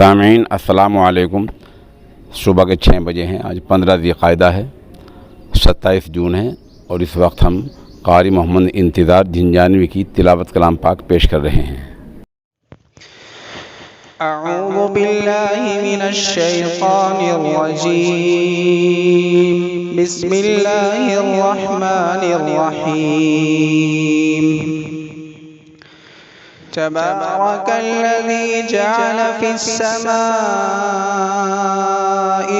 सामीन अस्सलामु अलैकुम। सुबह के 6 बजे हैं। आज 15 ज़िलक़ाइदा है, 27 जून है और इस वक्त हम क़ारी मोहम्मद इंतज़ार झिंझानवी की तिलावत कलाम पाक पेश कर रहे हैं। अऊज़ु बिल्लाहि मिनश शैतानिर रजीम। बिस्मिल्लाहिर रहमानिर रहीम। तबारकल्लज़ी जअल फिस्समाइ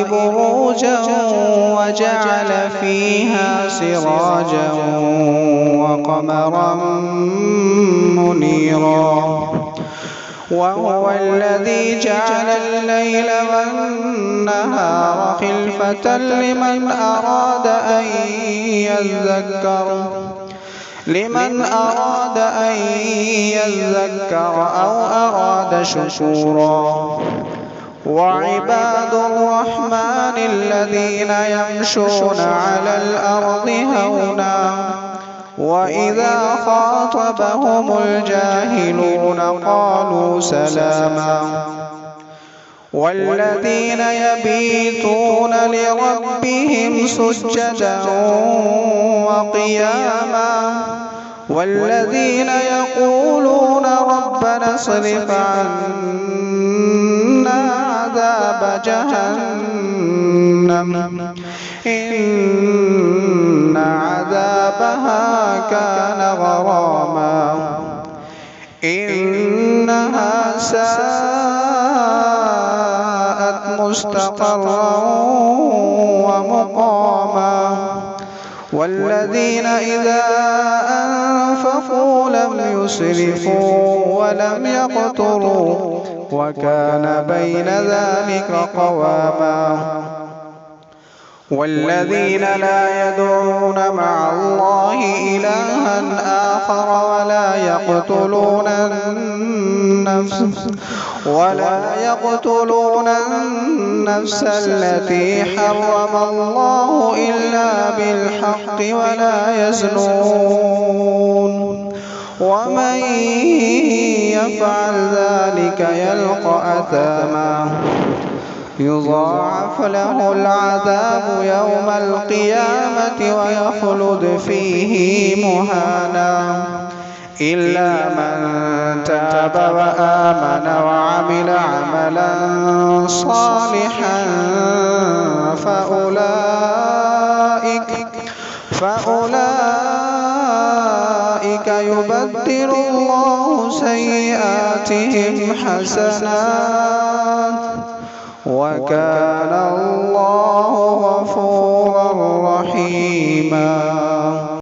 बुरूजन व जअल फ़ीहा सिराजन व क़मरन मुनीरा। वहुव الذي جعل الليل والنهار خلفة لمن أراد أن يذكر أو أراد شكورا. وعباد الرحمن الذين يمشون على الأرض هونا وإذا خاطبهم الجاهلون قالوا سلاما. والذين يبيتون لربهم سجدا وقياما. والذين يقولون ربنا اصرف عنا عذاب جهنم إن عذابها كان غراما. إنها ساءت مستقرا ومقاما. والذين إذا أنفقوا لم يسرفوا ولم يقتروا وكان بين ذلك قواما. والذين لا يدعون مع الله إلها آخر ولا يقتلون النفس التي حرم الله إلا بالحق ولا يزنون. ومن يفعل ذلك يلقى أثاما يضاعف له العذاب يوم القيامة ويخلد فيه مهانا. إلا من تاب وآمن وعمل عملا صالحا فأولئك يبدل الله سيئاتهم حسنات وكان الله غفورا رحيما.